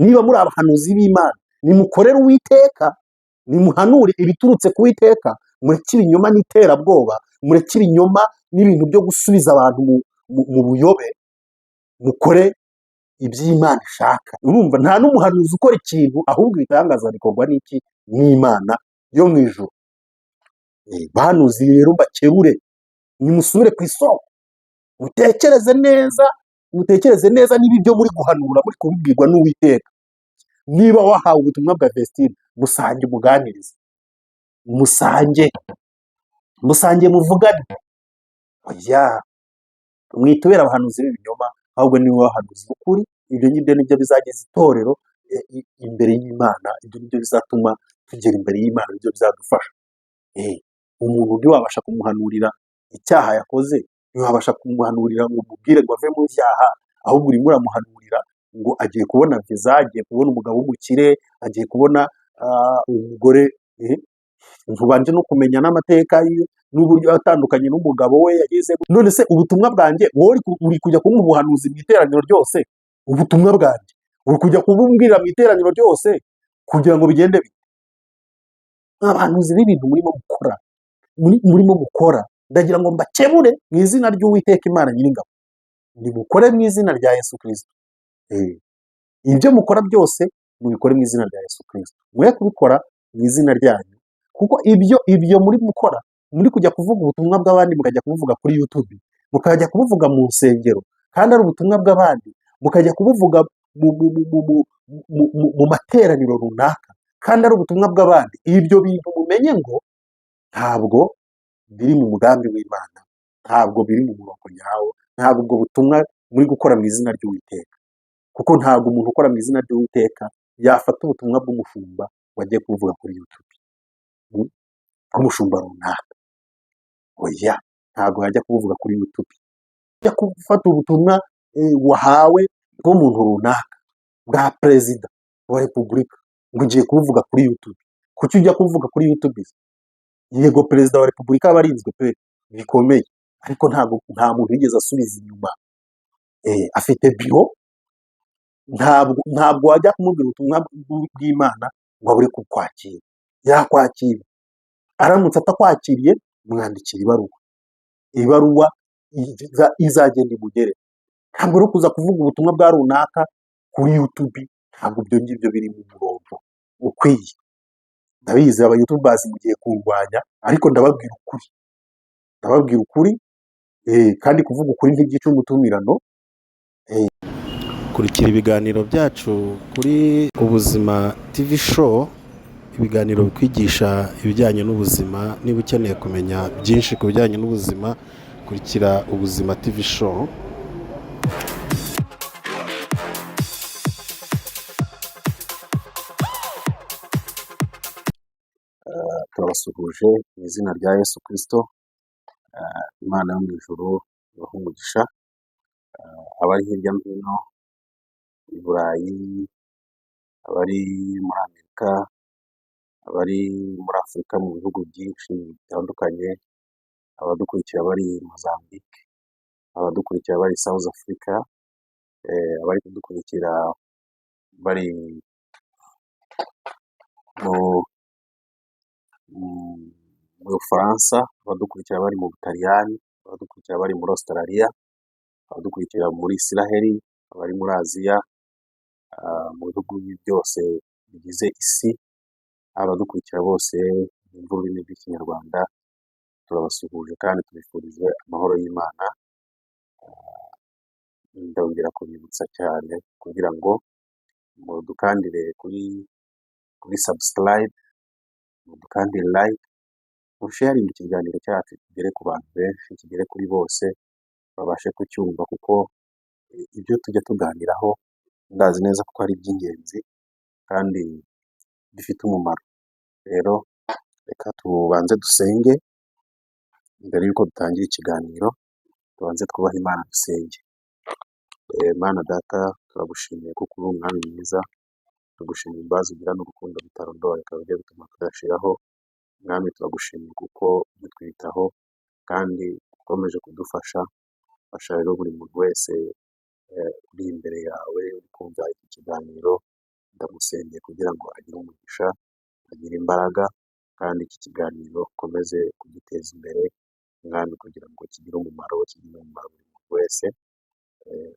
niba muri abahanuzi b'Imana nimukorere Uwiteka, nimuhanure ibiturutse ku Uwiteka, mureke ibinyoma n'iterabwoba, mureke ibinyoma n'ibintu byo gusubiza abantu mu buyobe, mukore iby'Imana ishaka. Urumva nta n'umuhanuzi ukora ikintu ahubwo ibitangaza bikorwa n'iki? N'Imana yo mu ijuru. Bahanuzi rero mbakebure, nimusubire ku isoko, mutekereze neza niba ibyo muri guhanura muri kubibwirwa n'Uwiteka. Niba wahawe ubutumwa bwa Vestine, musange umuganirize, musange muvugane. Oya, mwitubera abahanuzi b'ibinyoma, ahubwo niwe wahanuzi ukuri. Ibyo ngibyo nibyo bizageza itorero imbere y'Imana, ibyo nibyo bizatuma tugera imbere y'Imana, nibyo bizadufasha. Umuntu ntiwabasha kumuhanurira icyaha yakoze, ntiwabasha kumuhanurira ngo umubwire ngo ave mu byaha, ahubwo urimo uramuhanurira ngo agiye kubona viza, agiye kubona umugabo w'umukire, agiye kubona umugore. Ntubanje no kumenya n'amateka n'uburyo atandukanye n'umugabo we yagize. None se ubutumwa bwanjye wowe uri kujya kumuha ubuhanuzi mu iteraniro ryose? Ubutumwa bwanjye uri kujya kubumbwira mu iteraniro ryose kugira ngo bigende bite? Abahanuzi b'ibintu murimo mukora, ndagira ngo mbakebure mu izina ry'Uwiteka Imana Nyiringabo. Nimukore mu izina rya Yesu Kristo. Ibyo mukora byose mubikore mu izina rya Yesu Kristo, mwe kubikora mu izina ryanyu, kuko ibyo muri mukora, muri kujya kuvuga ubutumwa bw'abandi, mukajya kubuvuga kuri YouTube, mukajya kubuvuga mu nsengero, kandi ari ubutumwa bw'abandi, mukajya kubuvuga mu materaniro runaka, kandi ari ubutumwa bw'abandi. Ibyo bintu mumenye ngo ntabwo biri mu mugambi w'Imana, ntabwo biri mu murongo nyawo, ntabwo ubwo butumwa muri gukora mu izina ry'Uwiteka, kuko ntabwo umuntu ukora mu izina ry'Uwiteka yafata ubutumwa bw'umushumba wagiye kubuvuga kuri YouTube, bw'umushumba runaka. Oya, ntabwo yajya kubuvuga kuri YouTube. Ujya gufata ubutumwa wahawe bw'umuntu runaka, bwa perezida wa repubulika, ngo ugiye kubuvuga kuri YouTube. Kuki ujya kubuvuga kuri YouTube? Yego, perezida wa repubulika aba arinzwe pe bikomeye, ariko nta muntu wigeze asubiza inyuma. Afite biro, ntabwo wajya kumubwira ubutumwa bw'Imana ngo abure kukwakira. Yakwakira, aramutse atakwakiriye mwandikira ibaruwa izagenda imugere. Ntabwo ari kuza kuvuga ubutumwa bwa runaka kuri YouTube, ntabwo ibyo ngibyo biri mu murongo ukwiye. Ndabizi abayutubazi mugiye kurwanya, ariko ndababwira ukuri, kandi kuvuga ukuri ntigica umutumirano. Kurikira ibiganiro byacu kuri Ubuzima TV show, ibiganiro bikwigisha ibijyanye n'ubuzima. Niba ukeneye kumenya byinshi ku bijyanye n'ubuzima, kurikira Ubuzima TV show. Turabasuhuje mu izina rya Yesu Kristo. Imana yo mu ijuru ibahe umugisha. Abari hirya no hino i Burayi, abari muri Amerika, abari muri Afurika mu bihugu byinshi bitandukanye, abadukurikira bari Mozambique, abadukurikira bari South Africa, abari kudukurikira bari mu Bufaransa, abadukurikira bari mu Butaliyani, abadukurikira bari muri Australia, abadukurikira muri Israheli, abari muri Aziya, mu bihugu byose bigize isi, abadukurikira bose bumva ururimi rw'Ikinyarwanda, turabasuhuje kandi tubifurije amahoro y'Imana. Ndongera kubibutsa cyane kugira ngo mudukandire kuri subscribe, mudukandire like, musharinge ikiganiro cyacu kigere ku bantu benshi, kigere kuri bose babashe kucyumva, kuko ibyo tujya tuganiraho ndazi neza kuko ari iby'ingenzi kandi bifite umumaro. Rero reka tubanze dusenge mbere y'uko dutangira ikiganiro. Tubanze twubahe Imana, dusenge. Mana Data, turagushimiye kuko uri umwami mwiza, tugushimiye imbabazi ugira n'urukundo bitarondoreka bijya bituma tudashiraho. Mwami, turagushimiye kuko utwitaho kandi ukomeje kudufasha. Fasha rero buri muntu wese uri imbere yawe uri kumva iki kiganiro, ndamusengeye kugira ngo agire umugisha, agire imbaraga, kandi iki kiganiro ukomeze kugiteza imbere, mwami, kugira ngo kigire umumaro, kigire umumaro buri muntu wese.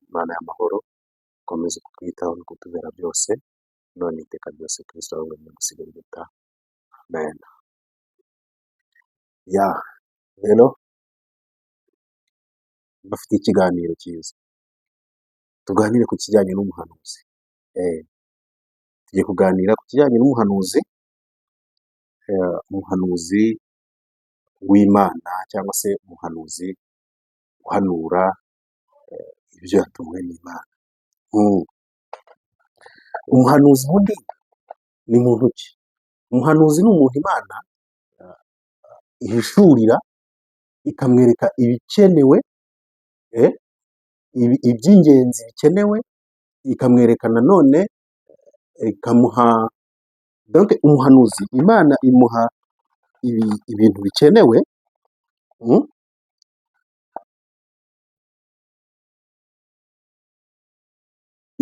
Imana y'amahoro ikomeze kutwitaho no kutubera byose, none iteka ryose. Kristo ahubwo ni gusiga impeta. Amen. Ya, rero bafite ikiganiro cyiza, tuganire ku kijyanye n'umuhanuzi. Tugiye kuganira ku kijyanye n'umuhanuzi, umuhanuzi w'Imana cyangwa se umuhanuzi uhanura ibyo yatumwe n'Imana. Umuhanuzi ubundi ni muntu ki? Umuhanuzi ni umuntu Imana ihishurira, ikamwereka ibikenewe, iby'ingenzi bikenewe, ikamwereka nanone, ikamuha, donc umuhanuzi Imana imuha ibintu bikenewe,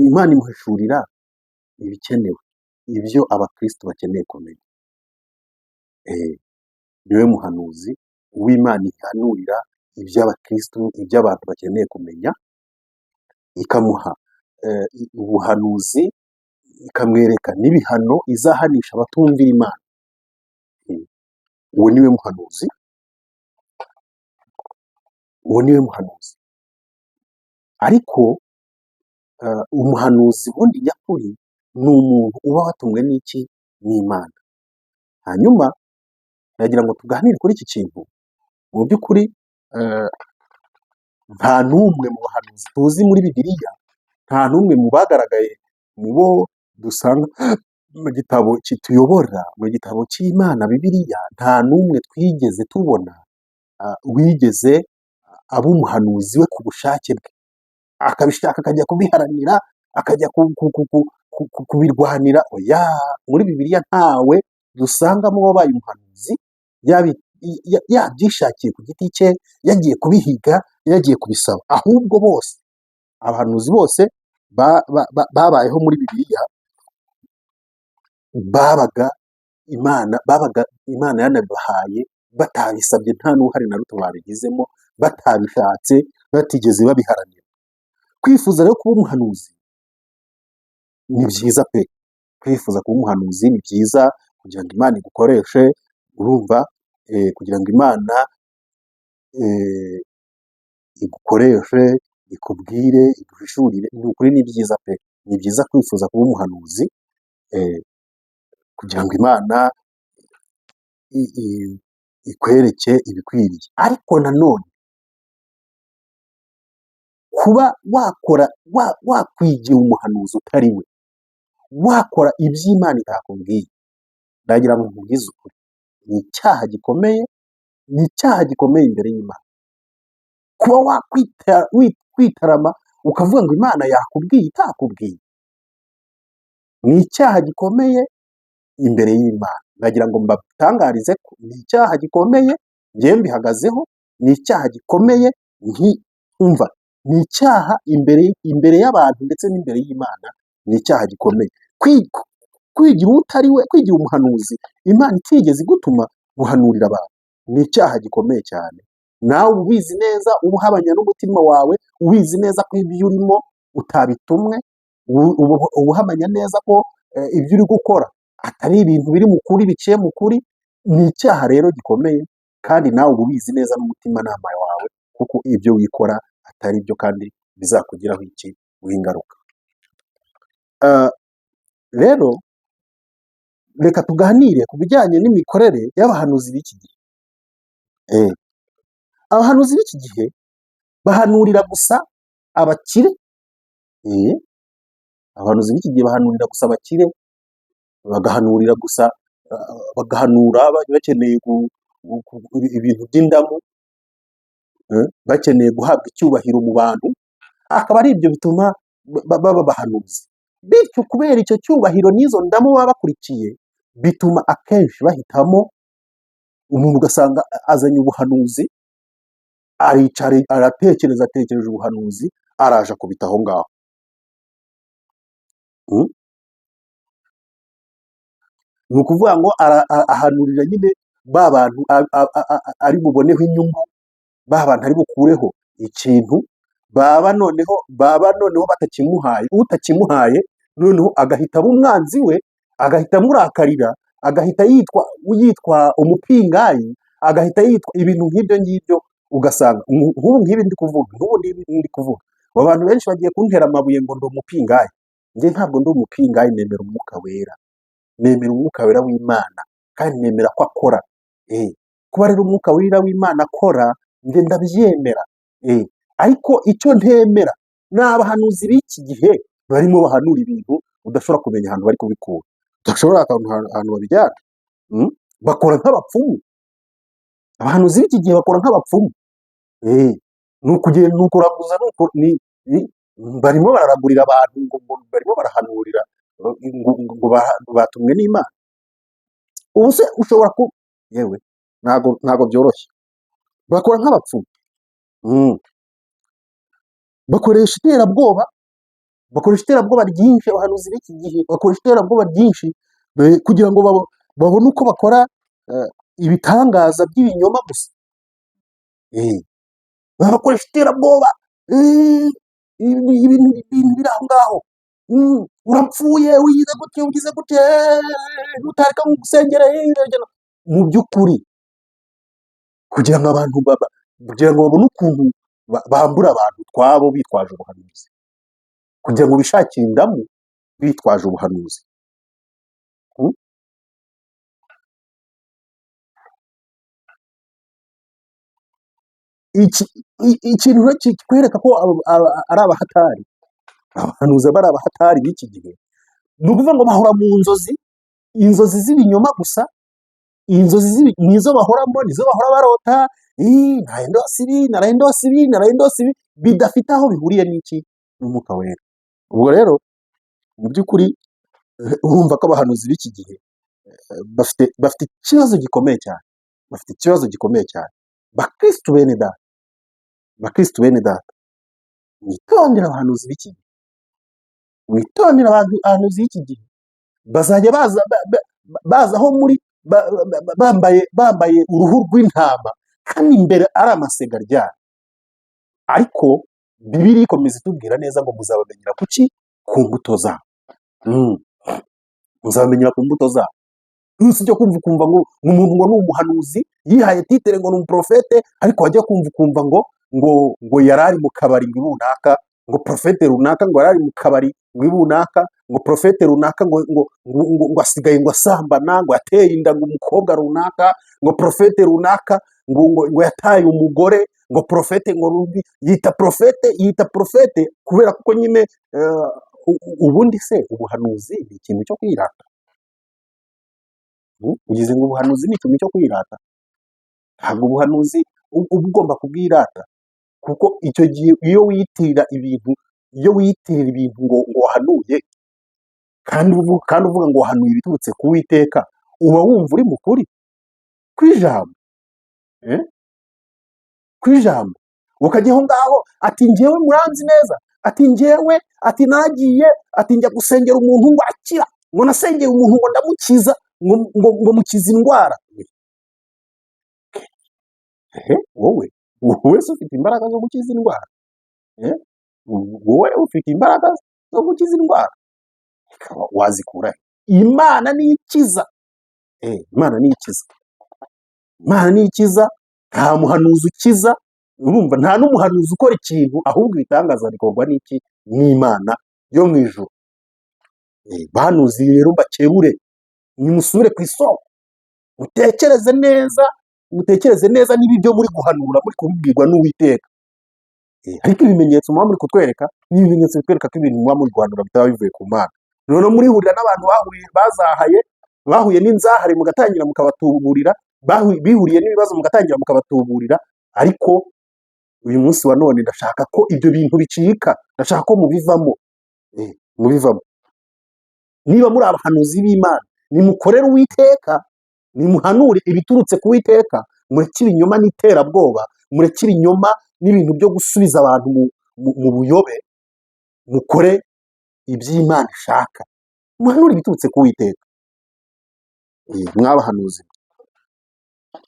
Imana imuhishurira ibikenewe, ibyo abakristo bakeneye kumenya. Niwe muhanuzi w'Imana ihanurira iby'abakristo, ibyo abantu bakeneye kumenya, ikamuha ubuhanuzi, ikamwereka n'ibihano izahanisha abatumvira Imana. Uwo niwe muhanuzi, uwo niwe muhanuzi. Ariko umuhanuzi wundi nyakuri ni umuntu uba watumwe n'iki? N'Imana. Hanyuma nagira ngo tuganire kuri iki kintu. Mu by'ukuri nta n'umwe mu bahanuzi tuzi muri Bibiliya, nta n'umwe mu bagaragaye mu bo dusanga mu gitabo kituyobora, mu gitabo cy'Imana Bibiliya, nta n'umwe twigeze tubona wigeze aba umuhanuzi we ku bushake bwe, akabishaka akajya kubiharanira, akajya kubirwanira. Oya, muri Bibiliya ntawe dusangamo wabaye umuhanuzi yabyishakiye ku giti cye, yagiye kubihiga, yagiye kubisaba. Ahubwo bose, abahanuzi bose babayeho muri Bibiliya, babaga Imana yanabahaye batabisabye, nta n'uruhare na ruto babigizemo, batabishatse, batigeze babiharanira. Kwifuza rero kuba umuhanuzi ni byiza pe. Kwifuza kuba umuhanuzi ni byiza, kugira ngo Imana igukoreshe, urumva, kugira ngo Imana igukoreshe, ikubwire, iguhishurire, ni ukuri ni byiza pe. Ni byiza kwifuza kuba umuhanuzi, kugira ngo Imana ikwereke ibikwiriye. Ariko nanone kuba wakwigira umuhanuzi utari we, wakora iby'Imana itakubwiye, ndagira ngo nkubwize ukuri, ni icyaha gikomeye, ni icyaha gikomeye imbere y'Imana. Kuba wakwitarama ukavuga ngo Imana yakubwiye itakubwiye, ni icyaha gikomeye imbere y'Imana. Ndagira ngo mbatangarize ko ni icyaha gikomeye, njyewe mbihagazeho, ni icyaha gikomeye, umva, ni icyaha imbere y'abantu ndetse n'imbere y'Imana, ni icyaha gikomeye. Kwigira utari we, kwigira umuhanuzi Imana itigeze igutuma guhanurira abantu, ni icyaha gikomeye cyane. Nawe ubizi neza, uba uhabanya n'umutima wawe, ubizi neza ko ibyo urimo utabitumwe, uba uhamanya neza ko ibyo uri gukora atari ibintu biri mu kuri, biciye mu kuri. Ni icyaha rero gikomeye, kandi nawe uba ubizi neza n'umutimanama wawe, kuko ibyo wikora atari byo, kandi bizakugiraho ingaruka. Rero reka tuganire ku bijyanye n'imikorere y'abahanuzi b'iki gihe. Abahanuzi b'iki gihe bahanurira gusa abakire. Abahanuzi b'iki gihe bahanurira gusa abakire, bagahanurira gusa, bagahanura bakeneye ibintu by'indamu, bakeneye guhabwa icyubahiro mu bantu, akaba ari ibyo bituma baba abahanuzi. Bityo kubera icyo cyubahiro n'izo ndamu baba bakurikiye, bituma akenshi bahitamo umuntu, ugasanga azanye ubuhanuzi, aricara atekereje ubuhanuzi, araje akubita aho ngaho. ni ukuvuga ngo ahanurira nyine ba bantu ari buboneho inyungu, ba bantu ari bukureho ikintu, baba noneho batakimuhaye, utakimuhaye noneho agahita aba umwanzi we, agahita amurakarira, agahita yitwa umupingayi, agahita yitwa ibintu nk'ibyo ngibyo, ugasanga nk'ubu nk'ibi ndi kuvuga, abo bantu benshi bagiye kuntera amabuye ngo ndi umupingayi. Njye ntabwo ndi umupingayi, nemera umwuka wera, nemera umwuka wera w'Imana, kandi nemera ko akora. Kuba rero umwuka wera w'Imana akora, njye ndabyemera. Ariko icyo ntemera ni abahanuzi b'iki gihe barimo bahanura ibintu udashobora kumenya ahantu bari kubikura, udashobora ahantu babijyana. Bakora nk'abapfumu, abahanuzi b'iki gihe bakora nk'abapfumu. Ni ukugenda, ni ukuraguza, barimo bararagurira abantu ngo barimo barahanurira ngo batumwe n'Imana. Ubu se ushobora yewe ntabwo byoroshye, bakora nk'abapfumu. Bakoresha iterabwoba ryinshi, abahanuzi b'iki gihe bakoresha iterabwoba ryinshi kugira ngo babone uko bakora ibitangaza by'ibinyoma gusa. Bakoresha iterabwoba, ibintu biri aho ngaho, urapfuye, ugize gute, utareka gusengera mu by'ukuri, kugira ngo babone ukuntu bambura abantu twabo bitwaje ubuhanuzi, kugira ngo bishakire indamu bitwaje ubuhanuzi. Ikintu kikwereka ko ari abahatari, abahanuzi bari abahatari b'iki gihe, ni ukuvuga ngo bahora mu inzozi z'ibinyoma gusa. Inzozi nizo bahoramo, nizo bahora barota, naraye ndose ibi, bidafite aho bihuriye n'iki, n'umwuka wera. Ubwo rero mu by'ukuri urumva ko abahanuzi b'iki gihe bafite ikibazo gikomeye cyane, bakristu bene data, mwitondere abahanuzi b'iki gihe, mwitondere abahanuzi b'iki gihe, bazajya baza aho muri bambaye uruhu rw'intama, kandi imbere ari amasega aryana. Ariko Bibiliya ikomeza itubwira neza ngo muzabamenyera kuki? Ku mbuto zabo. Muzabamenyera ku mbuto zabo. Usibye kumva ukumva ngo umuntu ngo ni umuhanuzi, yihaye titere ngo ni umuprofete, ariko wajya kumva ukumva ngo yari ari mu kabari runaka, ngo profete runaka ngo yari ari mu kabari runaka, ngo profete runaka ngo asigaye ngo asambana, ngo yateye inda ngo umukobwa runaka, ngo profete runaka ngo yataye umugore, ngo profete ngo yita profete kubera kuko nyine ubundi se ubuhanuzi ni ikintu cyo kwirata? Ugize ngo ubuhanuzi ni ikintu cyo kwirata? Ntabwo ubuhanuzi uba ugomba kubwirata, kuko icyo gihe iyo wiyitirira ibintu ngo wahanuye, kandi uvuga ngo wahanuye ibiturutse ku Uwiteka, uba wumva uri mu kuri kw'ijambo, ukajya aho ngaho ati njyewe muranzi neza, ati njyewe, ati nagiye, ati njya gusengera umuntu ngo akira, ngo nasengeye umuntu ngo ndamukiza, ngo mukiza indwara. wowe se ufite imbaraga zo gukiza indwara? Wowe ufite imbaraga zo gukiza indwara? Wazikura he? Imana niyo ikiza. Imana niyo ikiza. Imana niyo ikiza, nta muhanuzi ukiza. Urumva, nta n'umuhanuzi ukora ikintu, ahubwo ibitangaza bikorwa n'iki? N'Imana yo mu ijuru. Bahanuzi rero mbakebure, nimusubire ku isoko, mutekereze neza niba ibyo muri guhanura muri kubibwirwa n'Uwiteka. Ariko ibimenyetso muba muri kutwereka ni ibimenyetso bitwereka ko ibintu muba muri guhanura bitaba bivuye ku Mana. Noneho murihurira n'abantu bahuye n'inzahare, mugatangira mukabatuburira, bihuriye n'ibibazo mugatangira mukabatuburira. Ariko uyu munsi wa none ndashaka ko ibyo bintu bicika, ndashaka ko mubivamo. Niba muri abahanuzi b'Imana, nimukorere Uwiteka, nimuhanure ibiturutse ku Uwiteka, mureke ibinyoma n'iterabwoba, mureke ibinyoma n'ibintu byo gusubiza abantu mu buyobe, mukore iby'Imana ishaka, muhanure ibiturutse ku Uwiteka. mwabahanuzi.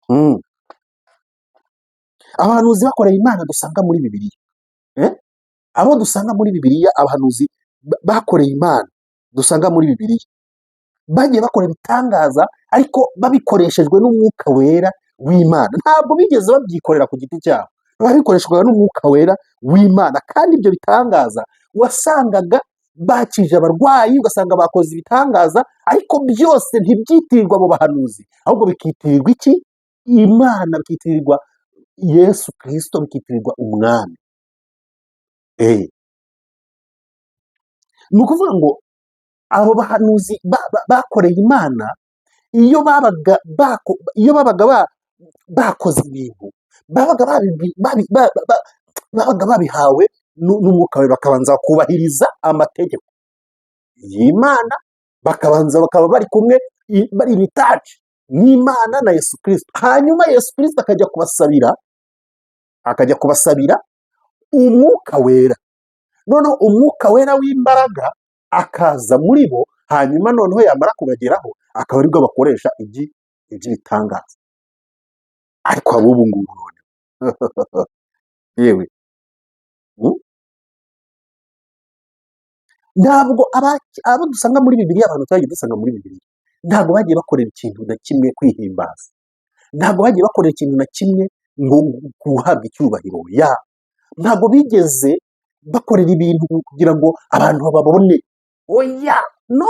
Mm. Abahanuzi bakoreye Imana dusanga muri Bibiliya. Eh? Abo dusanga muri Bibiliya, abahanuzi bakoreye Imana dusanga muri Bibiliya, bagiye bakora ibitangaza ariko babikoreshejwe n'umwuka wera w'Imana. Ntabwo bigeze babyikorera ku giti cyabo, babikoreshwaga n'umwuka wera w'Imana. Kandi ibyo bitangaza wasangaga bakije abarwayi, ugasanga bakoze ibitangaza, ariko byose ntibyitirirwa abo bahanuzi, ahubwo bikitirirwa iki? Imana, bikitirirwa Yesu Kristo, bikitirirwa umwami. Ni ukuvuga ngo abo bahanuzi bakoreye Imana, iyo babaga bakoze ibintu, babaga babihawe n'umwuka we, bakabanza kubahiriza amategeko y'Imana, bakaba bari kumwe, bari in touch n'Imana na Yesu Kristo. Hanyuma Yesu Kristo akajya kubasabira umwuka wera. Noneho umwuka wera w'imbaraga akaza muri bo, hanyuma noneho yamara kubageraho, akaba aribwo bakoresha iby'ibitangaza. Ariko ab'ubu ngubu none yewe, ntabwo abo dusanga muri Bibiliya, abantu twagiye dusanga muri Bibiliya, ntabwo bagiye bakorera ikintu na kimwe kwihimbaza, ntabwo bagiye bakorera ikintu na kimwe ngo guhabwa icyubahiro, ntabwo bigeze bakorera ibintu kugira ngo abantu bababone, oya, no,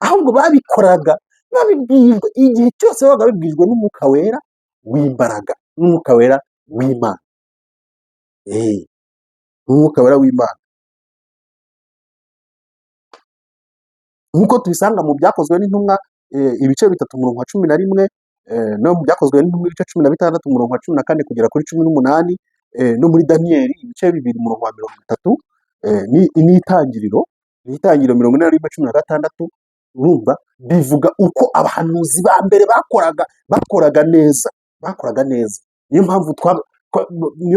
ahubwo babikoraga babibwirijwe, igihe cyose babaga babibwirijwe n'umwuka wera w'imbaraga, n'umwuka wera w'Imana. Umwuka wera w'Imana, nk'uko tubisanga mu Byakozwe n'Intumwa ibice 3 umurongo wa 11, no mu Byakozwe n'Intumwa ibice 16 umurongo wa 14 kugera kuri 18, no muri Daniyeli ibice 2 umurongo wa 30, n'Itangiriro 41:16. Urumva, bivuga uko abahanuzi ba mbere bakoraga neza. Niyo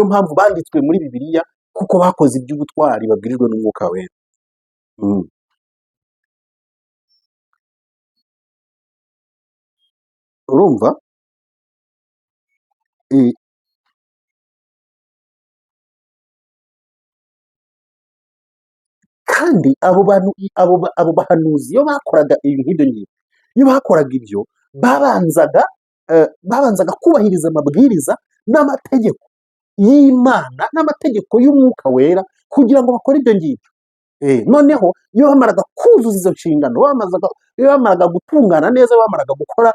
mpamvu banditswe muri Bibiliya, kuko bakoze iby'ubutwari babwirijwe n'umwuka wera. Urumva, kandi abo bahanuzi iyo bakoraga ibintu nk'ibyo, iyo bakoraga ibyo, babanzaga kubahiriza amabwiriza n'amategeko y'Imana n'amategeko y'umwuka wera kugira ngo bakore ibyo ngibyo. Noneho iyo bamaraga kuzuza izo nshingano, iyo bamaraga gutungana neza, bamaraga gukora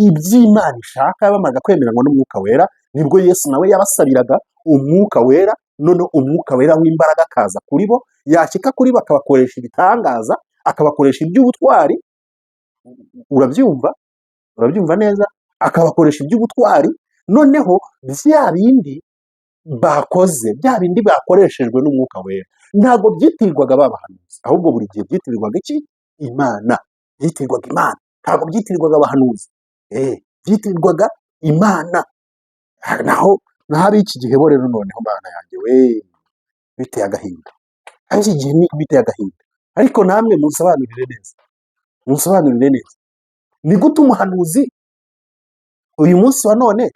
iby'Imana ishaka, bamaraga kwemeranywa n'umwuka wera, nibwo Yesu nawe yabasabiraga umwuka wera. Noneho umwuka wera w'imbaraga akaza kuri bo, yashyika kuri bo akabakoresha ibitangaza, akabakoresha iby'ubutwari. Urabyumva neza, akabakoresha iby'ubutwari. Noneho bya bindi bakoze, bya bindi bakoreshejwe n'umwuka wera, ntabwo byitirirwaga babahanuzi, ahubwo buri gihe byitirirwaga iki? Imana. Byitirirwaga Imana, ntabwo byitirirwaga abahanuzi, byitirirwaga Imana. Naho ab'iki gihe bo rero, noneho Mana yanjye we, biteye agahinda. Iki gihe ni biteye agahinda. Ariko namwe munsobanurire neza, ni gute umuhanuzi uyu munsi wa none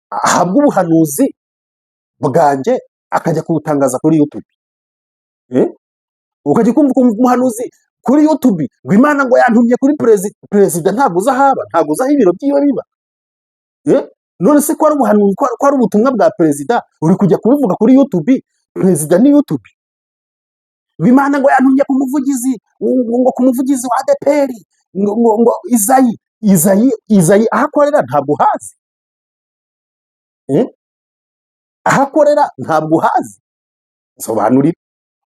ahabwa ubuhanuzi bwanjye akajya kubutangaza kuri YouTube? Ukajya kumva umuhanuzi kuri YouTube ngo Imana ngo yantumye kuri perezida, ntabwo uzi ahaba, ntabwo uzi aho ibiro byiwe biba. None se ko ari ubuhanuzi, ko ari ubutumwa bwa perezida, uri kujya kubivuga kuri YouTube? Perezida ni YouTube. Ngo Imana ngo yantumye ku muvugizi wa ADEPR, ngo Izayi aho akorera ntabwo uhazi, aho akorera ntabwo uhazi. Sobanurira,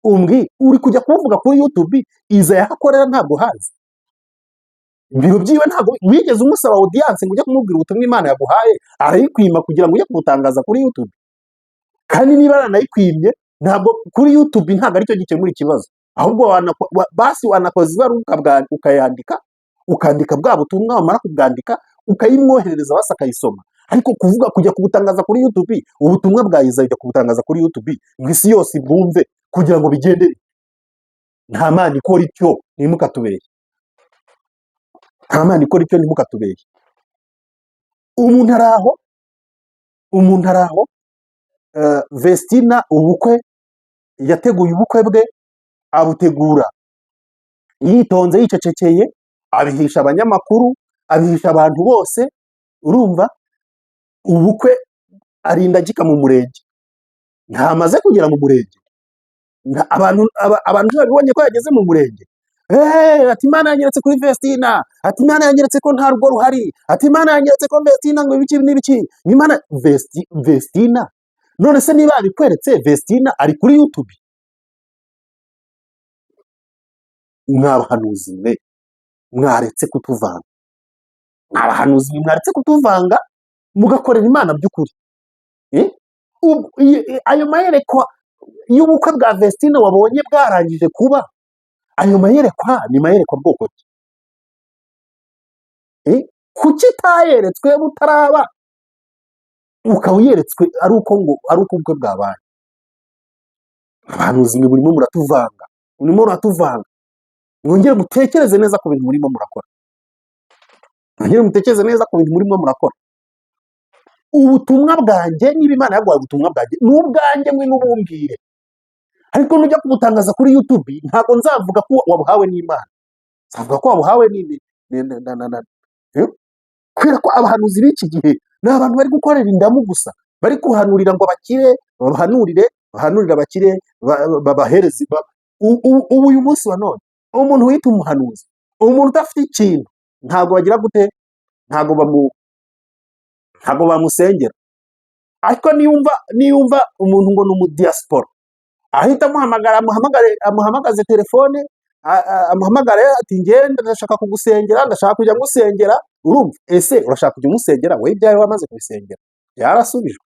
uri kujya kubivuga kuri YouTube, Izayi aho akorera ntabwo uhazi. Ibiro byiwe ntabwo wigeze umusaba audience ngo ujye kumubwira ubutumwa Imana yaguhaye, arayikwima kugira ngo ujye kubutangaza kuri YouTube. Kandi niba aranayikwimye, ntabwo kuri YouTube ntabwo aricyo gikemura ikibazo, ahubwo basi wanakoze ibaruwa ukandika bwa butumwa, wamara kubwandika ukayimwoherereza, basi akayisoma. Ariko kujya kubutangaza kuri YouTube, ubutumwa bwa Izayi ujya kubutangaza kuri YouTube ngo isi yose ibwumve kugira ngo bigende, nta Mana ikora ityo, ntimukatubeshye. nta mana ikora icyo ntimukatubeshye. umuntu ari aho umuntu ari aho Vestina ubukwe yateguye ubukwe bwe, abutegura yitonze yicecekeye, abihisha abanyamakuru, abihisha abantu bose, urumva. Ubukwe arinda agika mu murenge, ntamaze kugera mu murenge, abantu babibonye ko yageze mu murenge, ati Imana yanyeretse kuri Vestina, ati Imana yanyeretse ko nta rugo ruhari, ati Imana yanyeretse ko Vestina ngo ibiki n'ibiki, Imana Vestina. None se niba yabikweretse, Vestina ari kuri YouTube? Mwabahanuzi mwe, mwaretse kutuvanga, mwabahanuzi mwe, mwaretse kutuvanga mugakorera Imana by'ukuri. Ayo mayerekwa y'ubukwe bwa Vestina wabonye bwarangije kuba, ayo mayerekwa ni mayerekwa bwoko ki? Kuki utayeretswe butaraba, ukaba uyeretswe ari uko ubukwe bwabaye? Abahanuzi mwe murimo muratuvanga, mwongere mutekereze neza ku bintu murimo murakora, ubutumwa bwanjye, niba Imana yaguhaye ubutumwa bwanjye, ni ubwanjye mwe n'ubumbwire, ariko nujya kubutangaza kuri YouTube ntabwo nzavuga ko wabuhawe n'Imana, nzavuga ko wabuhawe kubera ko abahanuzi b'iki gihe ni abantu bari gukorera indamu gusa, bari kuhanurira ngo bakire, bahanurire abakire, babahereze. Ubu uyu munsi wa none umuntu wita umuhanuzi, umuntu udafite ikintu, ntabwo bagira gute, ntabwo bamusengera. Ariko niyumva umuntu ngo ni umudiyasipora, ahita amuhamagaze telefone, amuhamagare ati ngenda ndashaka kugusengera, ndashaka kujya ngusengera. Urumva, ese urashaka kujya umusengera? We ibyawe wamaze kubisengera, byarasubijwe.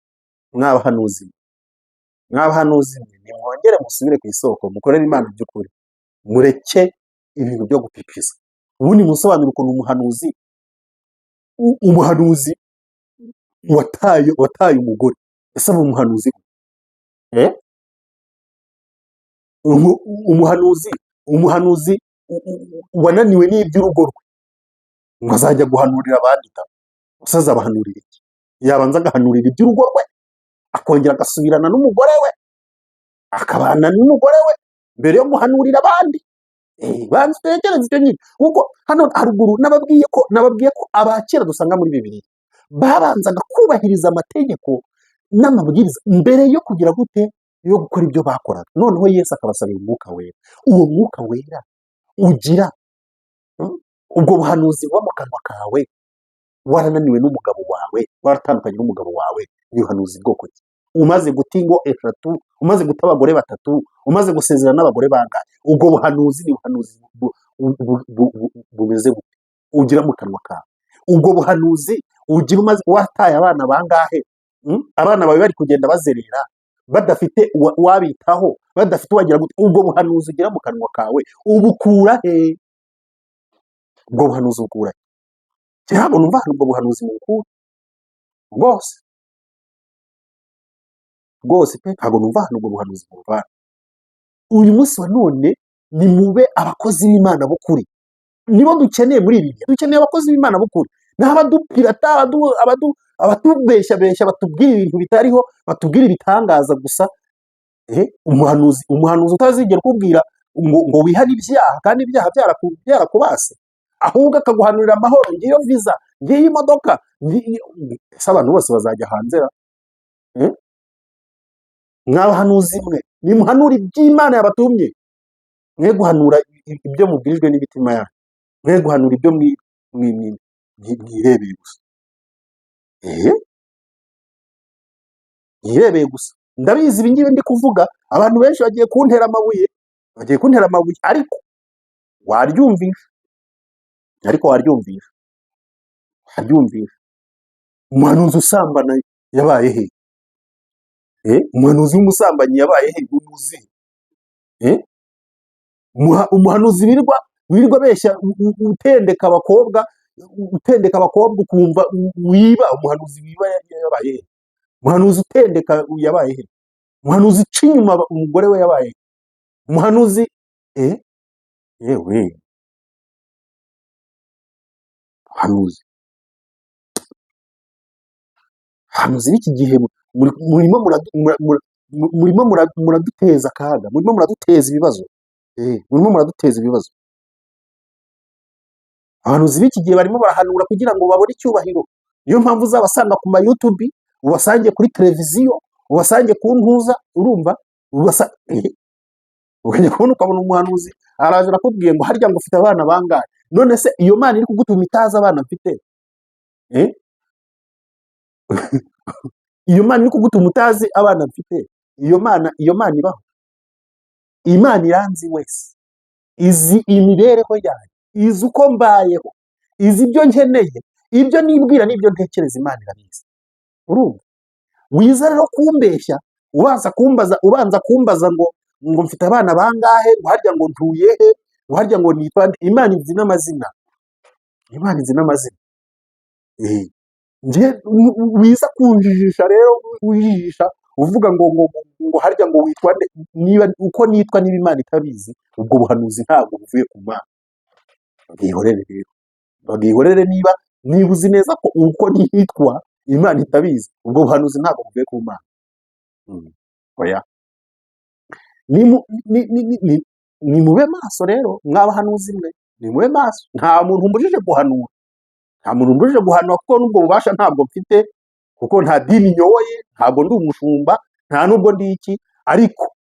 Mwabahanuzi nimwongere musubire ku isoko, mukorere Imana by'ukuri, mureke ibintu byo gupipiza. Ubundi musobanura ukuntu umuhanuzi wataye umugore, ese aba umuhanuzi umuhanuzi wananiwe n'iby'urugo rwe, ngo azajya guhanurira abandi? Umusaza abahanurira iki? Yabanza agahanurira iby'urugo rwe, akongera agasubirana n'umugore we, akabana n'umugore we mbere yo guhanurira abandi. Banza utekereze icyo nyine, kuko hano haruguru nababwiye ko abakera dusanga muri Bibiliya babanzaga kubahiriza amategeko n'amabwiriza mbere yo kugira gute, yo gukora ibyo bakoraga. Noneho Yesu akabasabira umwuka wera. Uwo mwuka wera ugira ubwo buhanuzi buba mu kanwa kawe, warananiwe n'umugabo wawe, waratandukanye n'umugabo wawe, ni ubuhanuzi bwoko ki? Umaze guta ingo 3, umaze guta abagore 3, umaze gusezerana n'abagore bangahe? Ubwo buhanuzi ni ubuhanuzi bumeze gute ugira mu kanwa kawe? Ubwo buhanuzi ugira umaze wataye abana bangahe? Abana bawe bari kugenda bazerera, badafite wabitaho, badafite wagira gute? Ubwo buhanuzi ugira mu kanwa kawe ubukura he? Ubwo buhanuzi bukura he? Ntabwo numva ubwo buhanuzi bukura rwose pe, ntabwo numva ahantu ubwo buhanuzi buvana. Uyu munsi wa none ni mube abakozi b'Imana b'ukuri, nibo dukeneye muri ibi bihe. Dukeneye abakozi b'Imana b'ukuri, n'abadupirata, abatubeshya batubwira ibintu bitariho, batubwira ibitangaza gusa. Umuhanuzi utazigera ukubwira ngo wihane ibyaha, kandi ibyaha byarakubase, ahubwo akaguhanurira amahoro, ngiyo viza, ngiyo imodoka. Ese abantu bose bazajya hanze? Mwabahanuzi mwe, nimuhanura iby'Imana yabatumye, mwe guhanura ibyo mubwirijwe n'imitima yanyu, mwe guhanura ibyo mwirebeye gusa. Mwirebeye gusa. Ndabizi ibi ngibi ndi kuvuga, abantu benshi bagiye kuntera amabuye, ariko waryumvisha, umuhanuzi usambana yabaye he? Umuhanuzi w'umusambanyi yabaye he? Umuzi? Umuhanuzi wirirwa beshya, utendeka abakobwa ukumva wiba. Umuhanuzi wiba yabaye he? Umuhanuzi utendeka yabaye he? Umuhanuzi uca inyuma umugore we yabaye he? Umuhanuzi yewe hanuzi hanuzi b'iki gihe murimo muraduteza akaga, murimo muraduteza ibibazo. Murimo muraduteza ibibazo. Abahanuzi b'iki gihe barimo barahanura kugira ngo babone icyubahiro. Niyo mpamvu uzabasanga ku ma YouTube, ubasange kuri televiziyo, ubasange ku ntuza, urumva, ukajya kubona ukabona umuhanuzi araje arakubwiye ngo harya ngo ufite abana bangahe. None se iyo Mana iri kugutuma itazi abana mfite? Iyo Mana iri kugutuma utazi abana mfite, iyo Mana ibaho? Imana iranzi wese, izi imibereho yayo, izi uko mbayeho, izi ibyo nkeneye, ibyo nibwira n'ibyo ntekereza, Imana irabizi. Urumva? Wiza rero kumbeshya, ubanza kumbaza ngo mfite abana bangahe, ngo harya ngo ntuye he, ngo harya ngo nitwa nde. Imana izi n'amazina. Imana izi n'amazina. Wiza kunjijisha rero, wijijisha uvuga ngo harya ngo witwa nde, niba uko nitwa niba Imana itabizi, ubwo buhanuzi ntabwo buvuye ku Mana. Bwihorere rero, bwihorere. Niba uzi neza ko uko nitwa Imana itabizi, ubwo buhanuzi ntabwo buvuye ku Mana. Oya, nimube maso rero, mwabahanuzi mwe, nimube maso. Nta muntu mbujije guhanura, nta muntu mbujije guhanura, kuko n'ubwo bubasha ntabwo mfite, kuko nta dini nyoboye, ntabwo ndi umushumba, nta nubwo ndi iki, ariko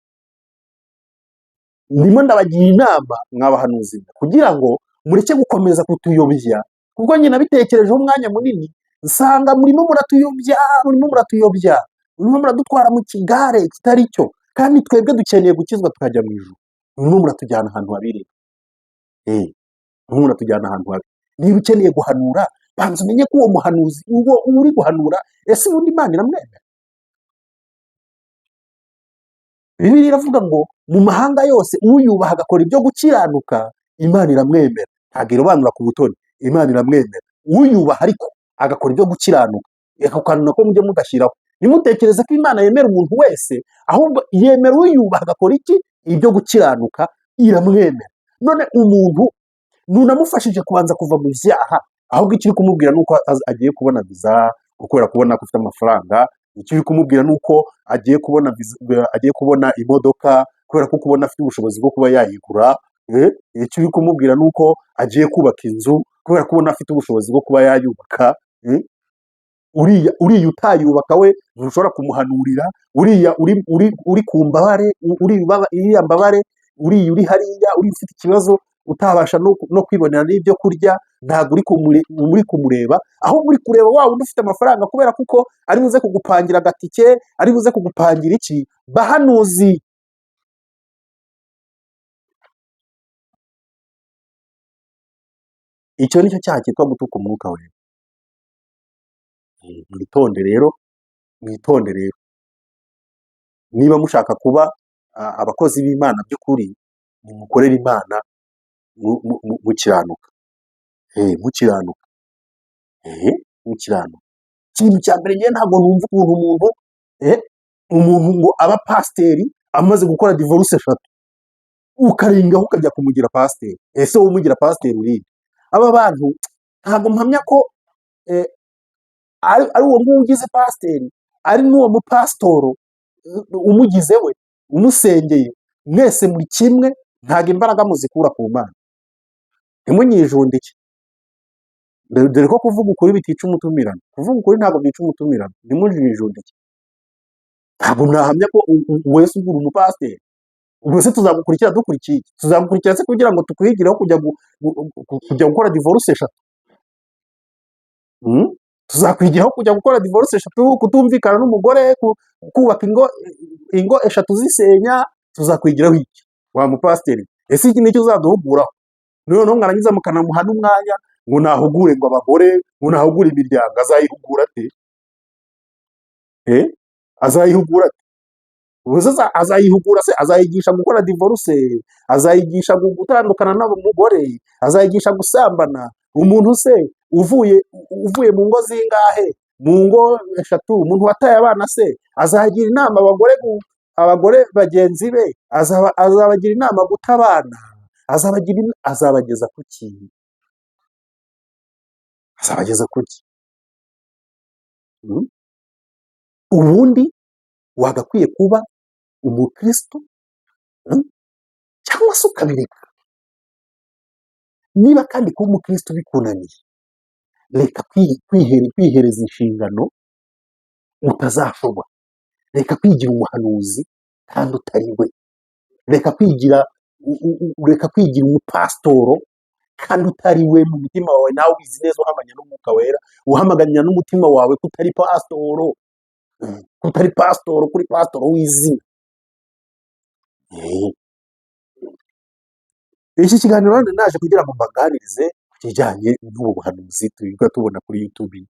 ndimo ndabagira inama mwabahanuzi mwe, kugira ngo mureke gukomeza kutuyobya, kuko nyine nabitekerejeho umwanya munini, nsanga murimo muratuyobya, murimo muradutwara mu kigare kitari cyo, kandi twebwe dukeneye gukizwa tukajya mu ijuru. Murimo muratujyana ahantu habiri. Murimo muratujyana ahantu habiri. Niba ukeneye guhanura, banza umenye ko uwo muhanuzi uri guhanura, ese ubundi Imana iramwemera? Bibiliya iravuga ngo mu mahanga yose uyubaha agakora ibyo gukiranuka, Imana iramwemera. Ntabwo irobanura ku butoni, Imana iramwemera. Uyubaha ariko agakora ibyo gukiranuka, ako kantu nako mujye mugashyiraho. Ntimutekereze ko Imana yemera umuntu wese, ahubwo yemera uyubaha agakora iki? Ibyo gukiranuka, iramwemera. None umuntu nunamufashije kubanza kuva mu byaha, ahubwo icyo uri kumubwira ni uko agiye kubona viza, kubera kubona ko ufite amafaranga. Icyo uri kumubwira ni uko agiye kubona imodoka, kubera ko kubona afite ubushobozi bwo kuba yayigura. Icyo uri kumubwira ni uko agiye kubaka inzu, kubera kubona afite ubushobozi bwo kuba yayubaka. Uriya utayubaka we ntushobora kumuhanurira. Uriya uri ku mbabare, iriya mbabare, uriya uri hariya, uri ufite ikibazo utabasha no kwibonera n'ibyo kurya, ntabwo uri kumureba, ahubwo uri kureba wa wundi ufite amafaranga, kubera kuko ari buze kugupangira agatike, ari buze kugupangira iki. Bahanuzi, icyo nicyo cyaha cyitwa gutuka umwuka we. Mwitonde rero, mwitonde rero. Niba mushaka kuba abakozi b'Imana by'ukuri, nimukorere Imana mukiranuka. Mukiranuka. Ikintu cya mbere njye ntabwo numva ukuntu umuntu ngo aba pasiteri amaze gukora divorce 3, ukarengaho ukajya kumugira pasiteri. Ese wowe umugira pasiteri urinde? Aba bantu ntabwo mpamya ko ari uwo nguwo ugize pasiteri, ari n'uwo mupasitoro umugize we, umusengeye, mwese muri kimwe, ntabwo imbaraga muzikura ku Mana. Ntimunyijundike. Dore ko kuvuga ukuri bitica umutumirano. Kuvuga ukuri ntabwo byica umutumirano. Ntimunyijundike. Ntabwo nahamya ko wese ugura umupasiteri. Ubwo se tuzagukurikira dukurikiye? Tuzagukurikira se kugira ngo tukwigireho kujya gukora divorce 3? Tuzakwigiraho kujya gukora divorce 3, kutumvikana n'umugore, kubaka ingo 3 zisenya. Tuzakwigiraho iki wa mupasiteri? Ese iki nicyo uzaduhuguraho? Noneho mwarangiza mukanamuha n'umwanya ngo nahugure ngo abagore, ngo nahugure imiryango. Azayihugura ate? Azayihugura ate? Azayihugura se? Azayigisha gukora divorce? Azayigisha gutandukana n'umugore? Azayigisha gusambana? Umuntu se uvuye mu ngo zingahe? Mu ngo 3, umuntu wataye abana se azagira inama abagore bagenzi be? Azabagira inama guta abana? Azabageza ku ki? azaba ageze kuki. Mm? Ubundi wagakwiye kuba umukristo, mm, cyangwa se ukabireka. Niba kandi kuba umukristo bikunaniye, reka kwihereza inshingano utazashobora. Reka kwigira umuhanuzi kandi utari we. Reka kwigira umupasitoro kandi utari we mu mutima wawe, nawe ubizi neza, uhamanya n'umwuka wera, uhamaganya n'umutima wawe ko utari pasitoro, ko utari pasitoro, kuri pasitoro w'izina. Eh, Iki kiganiro rero naje kugira ngo mbaganirize ku kijyanye n'ubu buhanuzi twirirwa tubona kuri YouTube.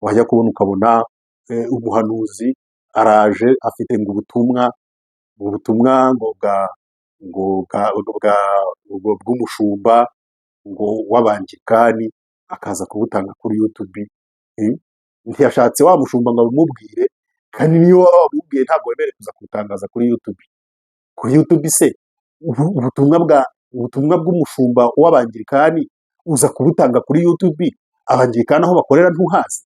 Wajya kubona ukabona umuhanuzi araje afite ngo ubutumwa bw'umushumba ngo w'abangirikani, akaza kubutanga kuri YouTube. Ntiyashatse wa mushumba ngo abimubwire, kandi niyo waba wamubwiye ntabwo wemerewe kuza kubutangaza kuri YouTube. Kuri YouTube se ubutumwa bw'umushumba w'abangirikani uza kubutanga kuri YouTube, abangirikani aho bakorera ntuhazi.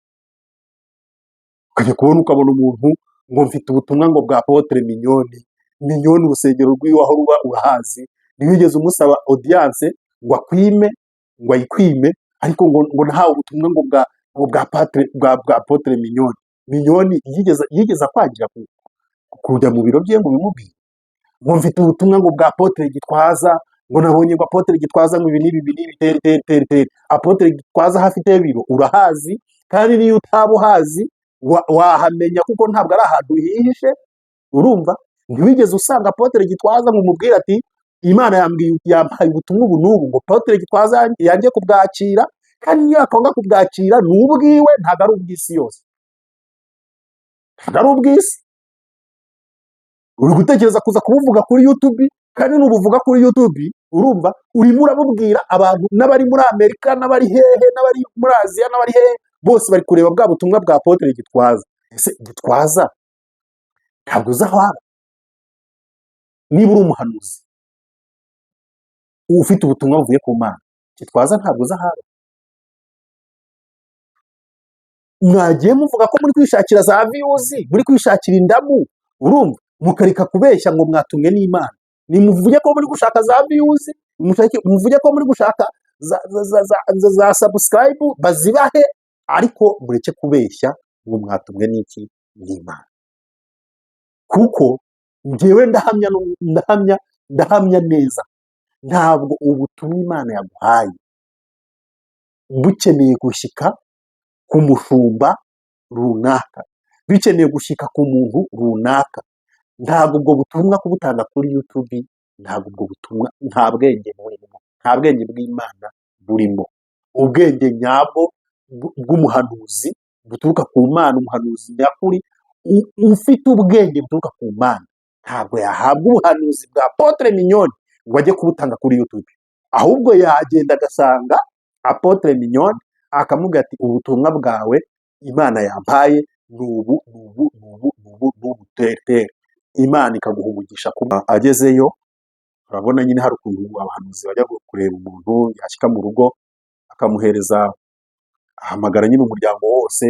Ukajya kubona ukabona umuntu ngo mfite ubutumwa ngo bwa Apotre Mignoni, urusengero rw'iwe aho ruba urahazi, ntiwigeze umusaba audience ngo ayikwime, ariko ngo nahawe ubutumwa ngo bwa Apotre Mignoni. Mignoni yigeze akwangira kujya mu biro bye ngo bimubwire? Ngo mfite ubutumwa ngo bwa Apotre Gitwaza, ngo nabonye ngo Apotre Gitwaza ngo ibi n'ibi teri. Apotre Gitwaza aho afite biro urahazi, kandi niyo utaba uhazi wahamenya, kuko ntabwo ari ahantu hihishe. Urumva? Ntiwigeze usanga Apotre Gitwaza ngo umubwire ati Imana yampaye ubutumwa ubu n'ubu, ngo Apotre Gitwaza yanjye kubwakira, kandi niyo yakwanga kubwakira ni ubwiwe, ntabwo ari ubw'isi yose, ntabwo ari ubw'isi. Uri gutekereza kuza kubuvuga kuri YouTube, kandi nubuvuga kuri YouTube, urumva urimo urabubwira abantu n'abari muri Amerika, n'abari hehe, n'abari muri Aziya, n'abari hehe, bose bari kureba bwa butumwa bwa Apotre Gitwaza. Ese Gitwaza ntabwo uzi aho aba? Niba uri umuhanuzi ufite ubutumwa buvuye ku Mana, Gitwaza ntabwo uzi aho aba? Mwagiye muvuga ko muri kwishakira za views, muri kwishakira indamu, urumva, mukareka kubeshya ngo mwatumwe n'Imana. Nimuvuge ko muri gushaka za views, muvuge ko muri gushaka za subscribe, bazibahe, ariko mureke kubeshya ngo mwatumwe n'iki? N'Imana. Kuko njyewe ndahamya neza, ntabwo ubutumwa Imana yaguhaye bukeneye gushyika ku mushumba runaka, bikeneye gushyika ku muntu runaka. Ntabwo ubwo butumwa kubutanga kuri YouTube, ntabwo ubwo butumwa, nta bwenge burimo, nta bwenge bw'Imana burimo. Ubwenge nyabwo bw'umuhanuzi buturuka ku Mana, umuhanuzi nyakuri ufite ubwenge buturuka ku Mana, ntabwo yahabwa ubuhanuzi bwa Apotre Mignoni ngo ajye kubutanga kuri YouTube. Ahubwo yagenda agasanga Apotre Mignoni akamubwira ati ubutumwa bwawe Imana yampaye n'ubu tere. Imana ikaguha umugisha. Kuba agezeyo, urabona nyine hari ukuntu abahanuzi bajya kureba umuntu yashyika mu rugo, akamuhereza, ahamagara nyine umuryango wose,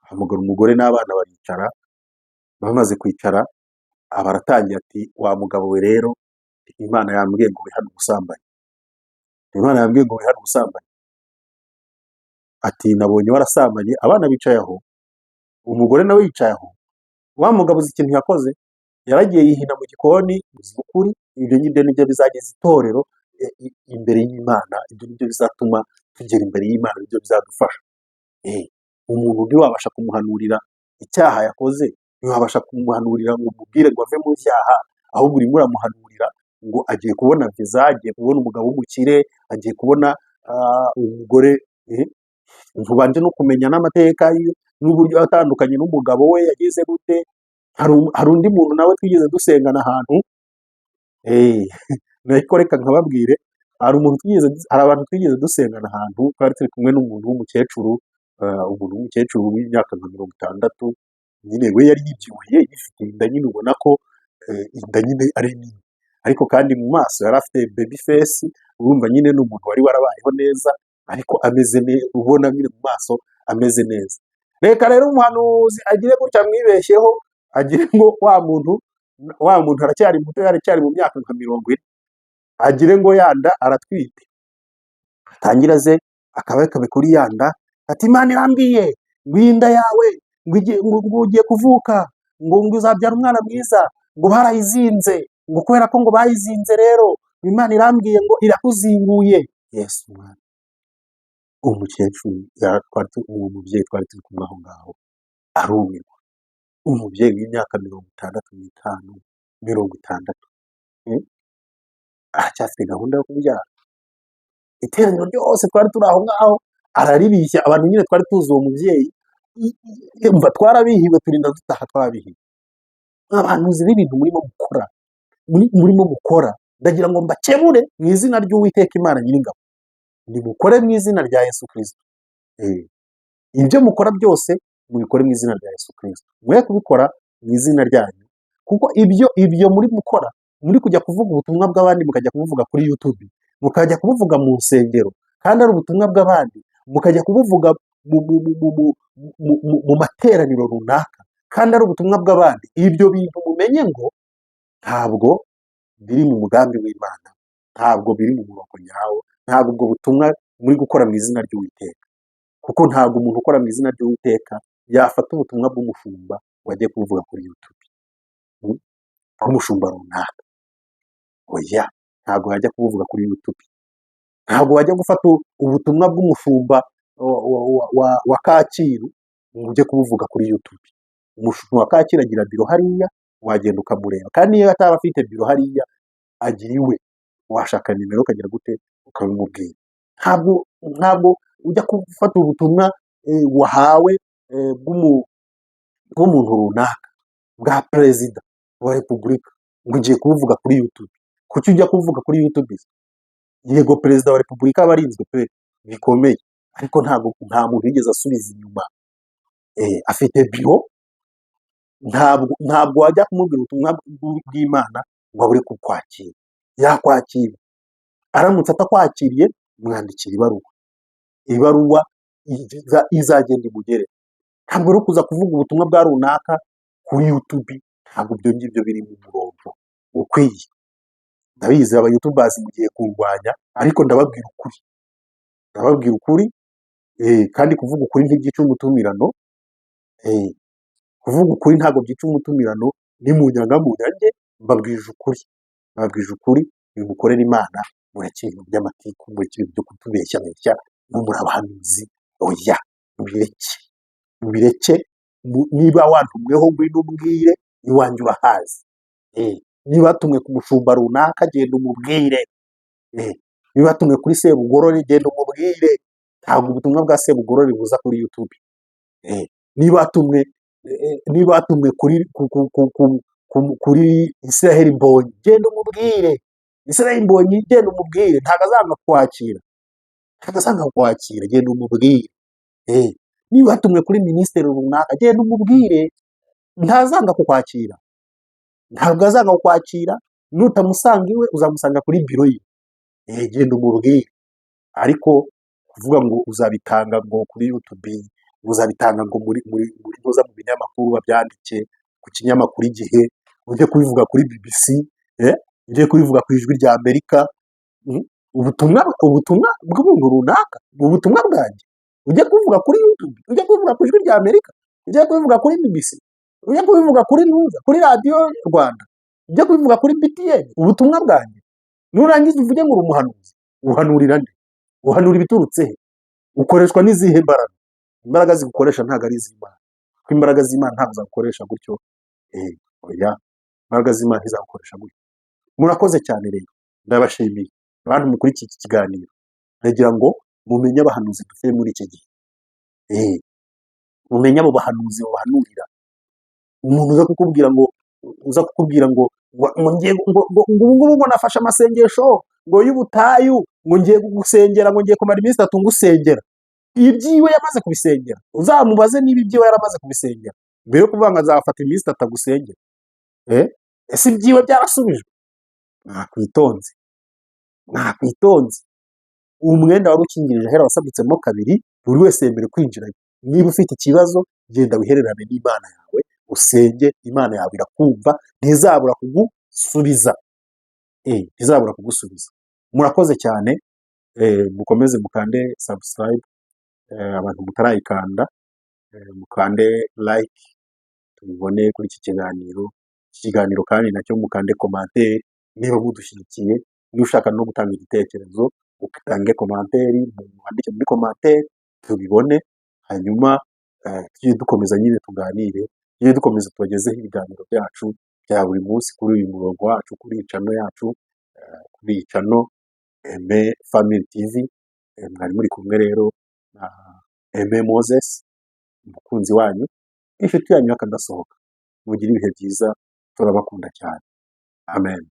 ahamagara umugore n'abana baricara. Bamaze kwicara, aba aratangira ati wa mugabo we rero, Imana yambwiye ngo wihane ubusambanyi. Imana yambwiye ngo wihane ubusambanyi. Ati nabonye warasambanye. Abana bicaye aho, umugore nawe yicaye aho. Wa mugabo uzi ikintu yakoze? Yaragiye yihina mu gikoni. Uzi ukuri, ibyo ngibyo nibyo bizageza itorero imbere y'Imana. Ibyo nibyo bizatuma tugera imbere y'Imana, nibyo bizadufasha. Umuntu ntiwabasha kumuhanurira icyaha yakoze, ntiwabasha kumuhanurira ngo umubwire ngo ave mu byaha, ahubwo urimo uramuhanurira ngo agiye kubona viza, agiye kubona umugabo w'umukire, agiye kubona umugore. Ntubanje no kumenya n'amateka n'uburyo atandukanye n'umugabo we yagize gute. Hari undi muntu nawe twigeze dusengana ahantu, ariko reka nkababwire, hari abantu twigeze dusengana ahantu, twari turi kumwe n'umuntu w'umukecuru, umuntu w'umukecuru w'imyaka nka 60, nyine we yari yibyibushye, yifite inda, nyine ubona ko inda nyine ari nini, ariko kandi mu maso yari afite baby face. Urumva nyine ni umuntu wari warabayeho neza, ariko ameze neza, ubona nyine mu maso ameze neza. Reka rero umuhanuzi agire gutya amwibeshyeho, agire ngo wa muntu aracyari muto, aracyari mu myaka nka 40, agire ngo yanda aratwite, atangira aze akabakabe kuri yanda, ati Imana irambwiye ngo iyi nda yawe ngo ugiye kuvuka, ngo uzabyara umwana mwiza, ngo barayizinze, ngo kubera ko ngo bayizinze rero Imana irambwiye ngo irakuzinguye. Yesu mwana, umukecuru uwo mubyeyi twari turi kumwe aho ngaho arumirwa. Umubyeyi w'imyaka 65, 60, aracyafite gahunda yo kubyara. Iteraniro ryose twari turi aho ngaho araribishya, abantu nyine twari tuzi uwo mubyeyi, umva twarabihiwe, turinda dutaha twabihiwe. Abahanuzi b'ibintu murimo gukora, ndagira ngo mbakebure mu izina ry'Uwiteka Imana Nyiringabo, nimukore mu izina rya Yesu Kristo. Ibyo mukora byose mubikore mu izina rya Yesu Kristo, mwe kubikora mu izina ryanyu, kuko ibyo muri gukora, muri kujya kuvuga ubutumwa bw'abandi, mukajya kubuvuga kuri YouTube, mukajya kubuvuga mu nsengero, kandi ari ubutumwa bw'abandi, mukajya kubuvuga mu materaniro runaka, kandi ari ubutumwa bw'abandi. Ibyo bintu mumenye ngo ntabwo biri mu mugambi w'Imana, ntabwo biri mu murongo nyawo, ntabwo ubwo butumwa muri gukora mu izina ry'Uwiteka, kuko ntabwo umuntu ukora mu izina ry'Uwiteka yafata ubutumwa bw'umushumba wagiye kubuvuga kuri YouTube, umushumba runaka, oya, ntabwo wajya kubuvuga kuri YouTube, ntabwo wajya gufata ubutumwa bw'umushumba wa Kacyiru ngo ujye kubuvuga kuri YouTube. Umushumba wa Kacyiru agira biro hariya, wagenda ukamureba, kandi niyo ataba afite biro hariya, agira iwe, washaka nimero ukagira gute ukabimubwira. Ntabwo ujya gufata ubutumwa wahawe bw'umuntu runaka, bwa perezida wa repubulika, ngo ugiye kubuvuga kuri YouTube. Kuki ujya kuvuga kuri YouTube? Yego, perezida wa repubulika aba arinzwe pe bikomeye, ariko nta muntu yigeze asubiza inyuma. Afite biro, ntabwo wajya kumubwira ubutumwa bw'Imana ngo abure kukwakira. Yakwakira, aramutse atakwakiriye mwandikira ibaruwa izagenda imugere. Ntabwo ari kuza kuvuga ubutumwa bwa runaka kuri YouTube, ntabwo ibyo ngibyo biri mu murongo ukwiye. Ndabizi abayutubers mugiye kurwanya, ariko ndababwira ukuri, kandi kuvuga ukuri ntibyica umutumirano. Kuvuga ukuri ntabwo byica umutumirano, ni mu nyange mbabwije ukuri, bimukorera Imana, mureke ibintu by'amatiku, mureke ibintu byo kutubeshya ngo muri abahanuzi, oya, mubireke. Niba wantumweho ngwino umbwire, iwanjye urahazi. Niba watumwe ku mushumba runaka, genda umubwire. Niba watumwe kuri Sebugorore, genda umubwire. Ntabwo ubutumwa bwa Sebugorore buza kuri YouTube. Niba watumwe kuri Israel Mbonyi, genda umubwire. Israel Mbonyi, genda umubwire, ntabwo azanga kukwakira, genda umubwire. Niba watumwe kuri minisitiri runaka, genda umubwire, ntazanga kukwakira, ntabwo azanga kukwakira. Nutamusanga iwe, uzamusanga kuri biro ye. Genda umubwire. Ariko kuvuga ngo uzabitanga ngo kuri YouTube, uzabitanga ngo muri mu binyamakuru babyandike, ku kinyamakuru Igihe, ujye kubivuga kuri BBC, ujye kubivuga ku Ijwi rya Amerika, ubutumwa bw'umuntu runaka, ubutumwa bwanjye ujye kubivuga kuri YouTube, ujye kubivuga ku Ijwi rya Amerika, ujye kubivuga kuri BBC, ujye kubivuga kuri radiyo Rwanda, ujye kubivuga kuri BTN, ubutumwa bwanjye. Nurangiza uvuge ngo uri umuhanuzi, uhanurira nde? Uhanura ibiturutse he? Ukoreshwa n'izihe mbaraga? Imbaraga zigukoresha ntabwo ari iz'Imana, kuko imbaraga z'Imana ntabwo zagukoresha gutyo. Oya, imbaraga z'Imana ntizagukoresha gutyo. Murakoze cyane rero, ndabashimiye abantu mukuri iki kiganiro, ndagira ngo mumenye abahanuzi dufite muri iki gihe. Mumenye abo bahanuzi babahanurira. Umuntu uza kukubwira ngo ngubu nafashe amasengesho ngo y'ubutayu, ngo ngiye gusengera, ngo ngiye kumara iminsi 3 ngusengera. Ibyiwe yamaze kubisengera, uzamubaze niba ibyiwe yaramaze kubisengera mbere yo kuvuga ngo azafata iminsi 3 agusengera. Ese ibyiwe byarasubijwe? Mwakwitonze. umwenda wari ukingirije ahera wasabitsemo kabiri, buri wese yemerewe kwinjirayo. Niba ufite ikibazo, genda wihererane n'Imana yawe, usenge, Imana yawe irakumva, ntizabura kugusubiza. Ntizabura kugusubiza. Murakoze cyane, mukomeze mukande subscribe, abantu mutarayikanda, mukande like, tubibone kuri iki kiganiro. Iki kiganiro kandi nacyo mukande komantere niba mudushyigikiye, niba ushaka no gutanga igitekerezo, utange komanteri, mwandike muri komantere tubibone, hanyuma tujye dukomeza nyine tuganire, tujye dukomeza tubagezeho ibiganiro byacu bya buri munsi kuri uyu murongo wacu, kuri iyi channel yacu, kuri iyi channel Aime Family TV. Mwari muri kumwe rero na Aime Moses, umukunzi wanyu, inshuti yanyu y'akadasohoka. Mugire ibihe byiza, turabakunda cyane. Amen.